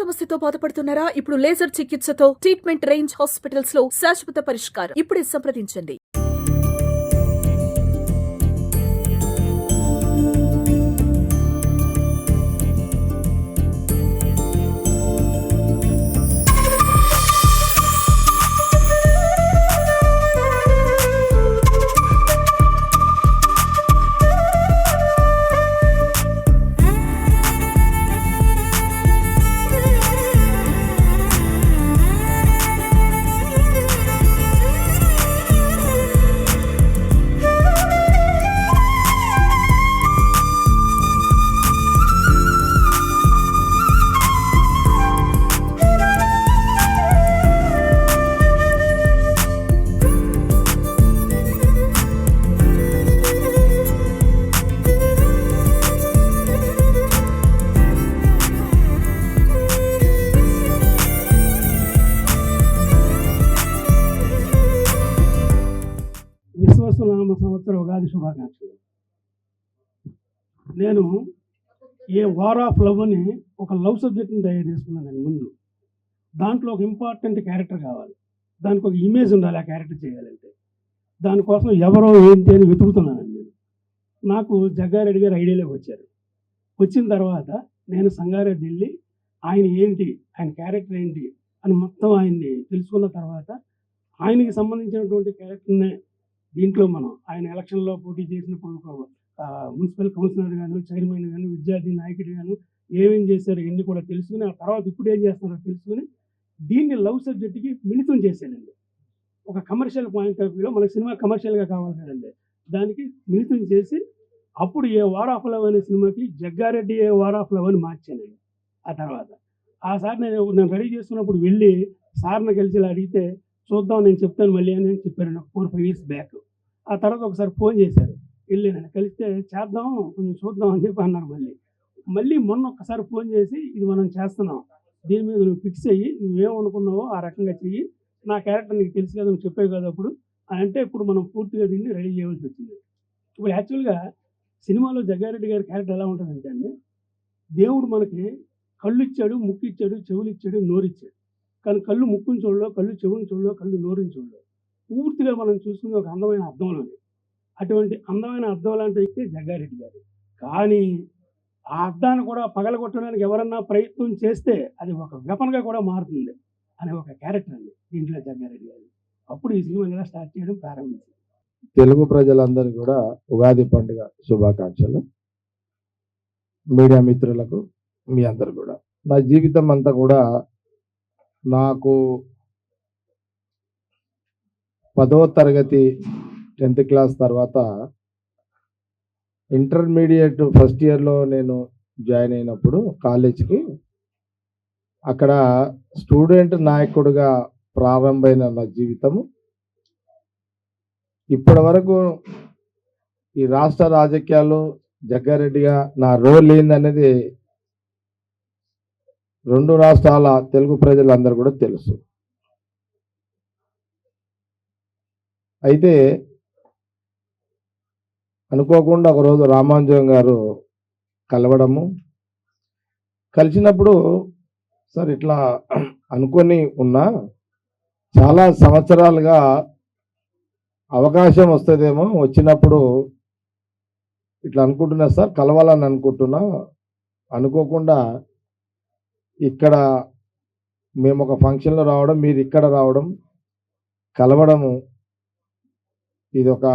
సమస్యతో బాధపడుతున్నారా? ఇప్పుడు లేజర్ చికిత్సతో ట్రీట్మెంట్ రేంజ్ హాస్పిటల్స్ లో శాశ్వత పరిష్కారం. ఇప్పుడే సంప్రదించండి. విశ్వాసనామ సంవత్సర ఉగాది శుభాకాంక్షలు. నేను ఏ వార్ ఆఫ్ లవ్ అని ఒక లవ్ సబ్జెక్ట్ని తయారు చేసుకున్నాను. ముందు దాంట్లో ఒక ఇంపార్టెంట్ క్యారెక్టర్ కావాలి, దానికి ఒక ఇమేజ్ ఉండాలి. ఆ క్యారెక్టర్ చేయాలంటే దానికోసం ఎవరో ఏంటి అని వెతుకుతున్నానండి. నేను నాకు జగ్గారెడ్డి గారు ఐడియాలోకి వచ్చారు. వచ్చిన తర్వాత నేను సంగారెడ్డి వెళ్ళి ఆయన ఏంటి, ఆయన క్యారెక్టర్ ఏంటి అని మొత్తం ఆయన్ని తెలుసుకున్న తర్వాత ఆయనకి సంబంధించినటువంటి క్యారెక్టర్నే దీంట్లో మనం ఆయన ఎలక్షన్లో పోటీ చేసినప్పుడు మున్సిపల్ కౌన్సిలర్ గాను, చైర్మన్ గాను, విద్యార్థి నాయకుడు గాను ఏమేం చేశారు ఇవన్నీ కూడా తెలుసుకుని, ఆ తర్వాత ఇప్పుడు ఏం చేస్తున్నారో తెలుసుకుని దీన్ని లవ్ సబ్జెక్ట్కి మిళితం చేశానండి. ఒక కమర్షియల్ పాయింట్ ఆఫ్ వ్యూలో మనకి సినిమా కమర్షియల్గా కావాలి కదండి, దానికి మిళితం చేసి అప్పుడు ఏ వార్ ఆఫ్ లవ్ అనే సినిమాకి Jaggareddy a war of love అని మార్చానండి. ఆ తర్వాత ఆ సార్ నేను రెడీ చేసుకున్నప్పుడు వెళ్ళి సార్ని కలిసి ఇలా అడిగితే చూద్దాం నేను చెప్తాను మళ్ళీ అని చెప్పారు నాకు 4-5 years బ్యాక్. ఆ తర్వాత ఒకసారి ఫోన్ చేశారు, వెళ్ళాను కలిస్తే చేద్దాం కొంచెం చూద్దాం అని చెప్పి అన్నారు. మళ్ళీ మొన్న ఒక్కసారి ఫోన్ చేసి ఇది మనం చేస్తున్నాం, దీని మీద నువ్వు ఫిక్స్ అయ్యి నువ్వేమనుకున్నావో ఆ రకంగా చెయ్యి, నా క్యారెక్టర్ నీకు తెలుసు కదా, నువ్వు చెప్పావు కదా అప్పుడు అని అంటే ఇప్పుడు మనం పూర్తిగా దీన్ని రెడీ చేయవలసి వచ్చింది. ఇప్పుడు యాక్చువల్గా సినిమాలో జగ్గారెడ్డి గారి క్యారెక్టర్ ఎలా ఉంటుందంటే అండి, దేవుడు మనకి కళ్ళు ఇచ్చాడు, ముక్కు ఇచ్చాడు, చెవులు ఇచ్చాడు, నోరు ఇచ్చాడు. కానీ కళ్ళు ముక్కుని చూడలో, కళ్ళు చెవుని చూడలో, కళ్ళు నోరుని చూడలో, పూర్తిగా మనం చూసుకునే ఒక అందమైన అద్దంలోనే. అటువంటి అందమైన అద్దం లాంటి వ్యక్తి జగ్గారెడ్డి గారు. కానీ ఆ అద్దాన్ని కూడా పగలగొట్టడానికి ఎవరన్నా ప్రయత్నం చేస్తే అది ఒక వెపన్గా కూడా మారుతుంది అనే ఒక క్యారెక్టర్ అండి దీంట్లో జగ్గారెడ్డి గారు. అప్పుడు ఈ సినిమా ఇలా స్టార్ట్ చేయడం ప్రారంభించింది. తెలుగు ప్రజలందరికీ కూడా ఉగాది పండుగ శుభాకాంక్షలు. మీడియా మిత్రులకు మీ అందరు కూడా. నా జీవితం అంతా కూడా నాకు 10వ తరగతి 10th క్లాస్ తర్వాత ఇంటర్మీడియట్ ఫస్ట్ ఇయర్లో నేను జాయిన్ అయినప్పుడు కాలేజ్కి, అక్కడ స్టూడెంట్ నాయకుడిగా ప్రారంభమైన నా జీవితము ఇప్పటి వరకు ఈ రాష్ట్ర రాజకీయాల్లో జగ్గారెడ్డిగా నా రోల్ ఏందనేది 2 రాష్ట్రాల తెలుగు ప్రజలందరూ కూడా తెలుసు. అయితే అనుకోకుండా ఒకరోజు రామాంజన్ గారు కలిసినప్పుడు సార్ ఇట్లా అనుకొని ఉన్నా, చాలా సంవత్సరాలుగా అవకాశం వస్తుందేమో, వచ్చినప్పుడు ఇట్లా అనుకుంటున్నా సార్, కలవాలని అనుకుంటున్నా, అనుకోకుండా ఇక్కడ మేము ఒక ఫంక్షన్లో రావడం, మీరు ఇక్కడ రావడం, కలవడము, ఇది ఒక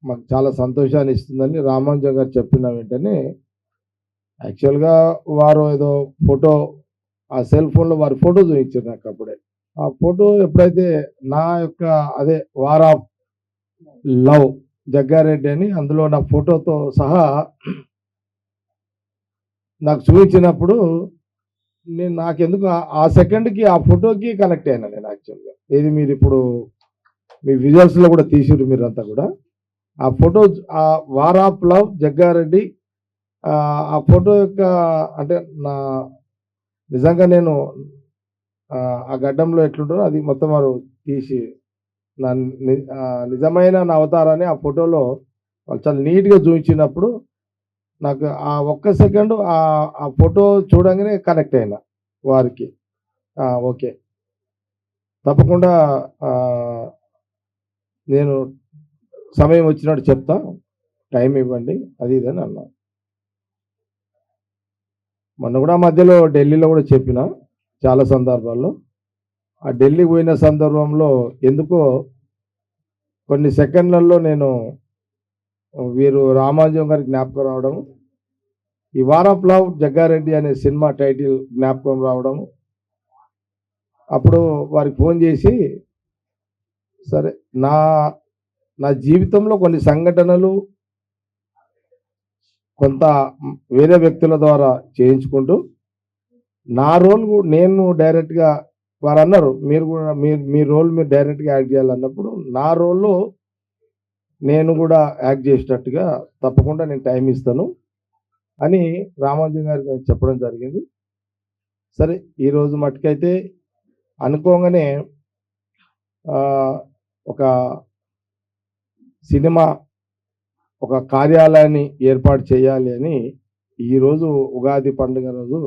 మాకు చాలా సంతోషాన్ని ఇస్తుందని రామాంజన్ గారు చెప్పిన వెంటనే యాక్చువల్గా వారు ఏదో ఫోటో, ఆ సెల్ ఫోన్లో వారి ఫోటో చూపించారు నాకు. అప్పుడే ఆ ఫోటో ఎప్పుడైతే నా యొక్క అదే వార్ ఆఫ్ లవ్ జగ్గారెడ్డి అని అందులో నా ఫోటోతో సహా నాకు చూపించినప్పుడు నేను నాకెందుకు ఆ సెకండ్కి ఆ ఫోటోకి కనెక్ట్ అయినా నేను యాక్చువల్గా. ఇది మీరు ఇప్పుడు మీ విజువల్స్లో కూడా తీసిరు మీరంతా కూడా. ఆ ఫోటో ఆ వార్ ఆఫ్ లవ్ జగ్గారెడ్డి, ఆ ఫోటో యొక్క అంటే నా నిజంగా నేను ఆ గడ్డంలో ఎట్లుంటారో అది మొత్తం వారు తీసి నా నిజమైన నా అవతారాన్ని ఆ ఫోటోలో వాళ్ళు చాలా నీట్గా చూపించినప్పుడు నాకు ఆ ఒక్క సెకండ్ ఆ ఫోటో చూడంగానే కనెక్ట్ అయినా వారికి. ఓకే. తప్పకుండా నేను సమయం వచ్చినట్టు చెప్తా. టైం ఇవ్వండి. అది ఇది అని అన్నా. మొన్న కూడా మధ్యలో ఢిల్లీలో కూడా చెప్పిన చాలా సందర్భాల్లో. ఆ ఢిల్లీకి పోయిన సందర్భంలో ఎందుకో కొన్ని సెకండ్లలో నేను వీరు రామానుజం గారి జ్ఞాపకం రావడం, ఈ వార్ ఆఫ్ లవ్ జగ్గారెడ్డి అనే సినిమా టైటిల్ జ్ఞాపకం రావడం. అప్పుడు వారికి ఫోన్ చేసి, సరే నా జీవితంలో కొన్ని సంఘటనలు కొంత వేరే వ్యక్తుల ద్వారా చేయించుకుంటూ నా రోల్ నేను డైరెక్ట్గా వారు అన్నారు, మీరు కూడా మీ రోల్ మీరు డైరెక్ట్గా యాక్ట్ చేయాలన్నప్పుడు నా రోల్లో నేను కూడా యాక్ట్ చేసేటట్టుగా తప్పకుండా నేను టైం ఇస్తాను అని రామానుజం గారికి చెప్పడం జరిగింది. సరే ఈరోజు మట్టుకైతే అనుకోగానే ఒక సినిమా ఒక కార్యాలయాన్ని ఏర్పాటు చేయాలి అని ఈరోజు ఉగాది పండుగ రోజు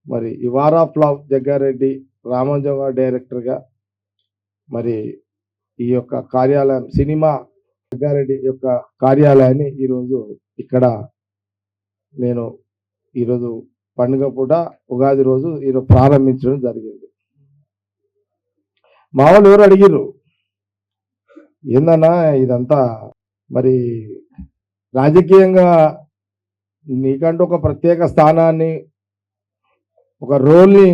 మరి ఈ war of love Jaggareddy Ramanujam గారు డైరెక్టర్గా మరి ఈ యొక్క కార్యాలయం సినిమా జగ్గారెడ్డి యొక్క కార్యాలయాన్ని ఈరోజు ఇక్కడ నేను ఈరోజు పండుగ పూట ఉగాది రోజు ఈరోజు ప్రారంభించడం జరిగింది. మా వాళ్ళు ఎవరు అడిగిర్రు, ఏందన్నా ఇదంతా మరి రాజకీయంగా నీకంటూ ఒక ప్రత్యేక స్థానాన్ని ఒక రోల్ని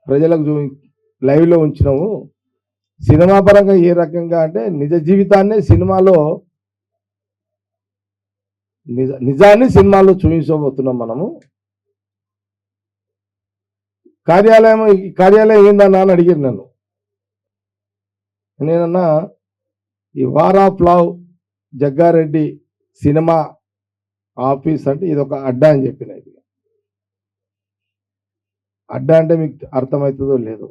ప్రజలకు లైవ్లో ఉంచినాము, సినిమా పరంగా ఏ రకంగా అంటే నిజ జీవితాన్ని సినిమాలో నిజాన్ని సినిమాలో చూపించబోతున్నాం మనము. కార్యాలయం ఏందన్నా అని అడిగారు నన్ను. నేనన్నా ఈ war of love Jaggareddy cinema office అంటే ఇది ఒక అడ్డా అని చెప్పిన. ఇది అడ్డా అంటే మీకు అర్థమవుతుందో లేదో,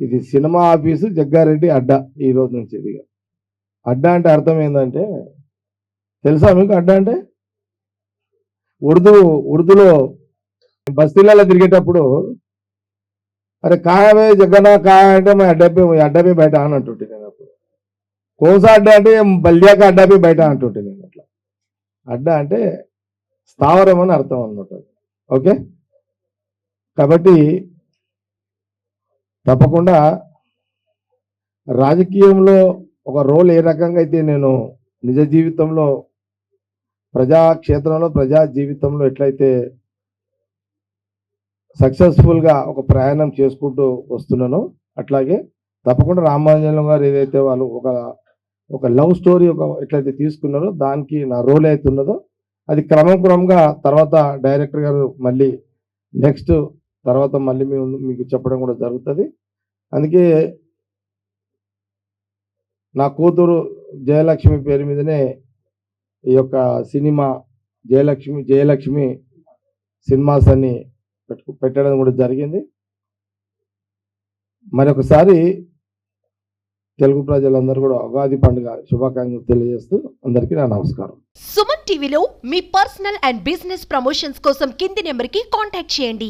ఇది సినిమా ఆఫీసు జగ్గారెడ్డి అడ్డా ఈ రోజు నుంచి. ఇది అడ్డా అంటే అర్థం ఏంటంటే తెలుసా మీకు? అడ్డా అంటే ఉర్దూలో బస్తీలలో తిరిగేటప్పుడు అరే కాయవే జగ్గన కాయ అంటే మా అడ్డపై బయట అని అంటుంటే నేను అప్పుడు. కోసా అడ్డా అంటే బల్దియాక అడ్డాపై బయట అంటుంటే నేను. అట్లా అడ్డా అంటే స్థావరం అని అర్థం అన్నమాట. ఓకే, కాబట్టి తప్పకుండా రాజకీయంలో ఒక రోల్ ఏ రకంగా అయితే నేను నిజ జీవితంలో ప్రజాక్షేత్రంలో ప్రజా జీవితంలో ఎట్లయితే సక్సెస్ఫుల్గా ఒక ప్రయాణం చేసుకుంటూ వస్తున్నానో అట్లాగే తప్పకుండా రామానుజం గారు ఏదైతే వాళ్ళు ఒక లవ్ స్టోరీ ఎట్లయితే తీసుకున్నారో దానికి నా రోల్ అయితే ఉన్నదో అది క్రమంగా తర్వాత డైరెక్టర్ గారు మళ్ళీ నెక్స్ట్ తర్వాత మళ్ళీ మీకు చెప్పడం కూడా జరుగుతుంది. అందుకే నా కూతురు జయలక్ష్మి పేరు మీదనే ఈ యొక్క సినిమా జయలక్ష్మి సినిమాస్ అని పెట్టడం కూడా జరిగింది. మరొకసారి తెలుగు ప్రజలందరూ కూడా ఉగాది పండుగ శుభాకాంక్షలు తెలియజేస్తూ అందరికీ నా నమస్కారం. సుమన్ టీవీలో మీ పర్సనల్ అండ్ బిజినెస్ ప్రమోషన్స్ కోసం కింది నెంబర్కి కాంటాక్ట్ చేయండి.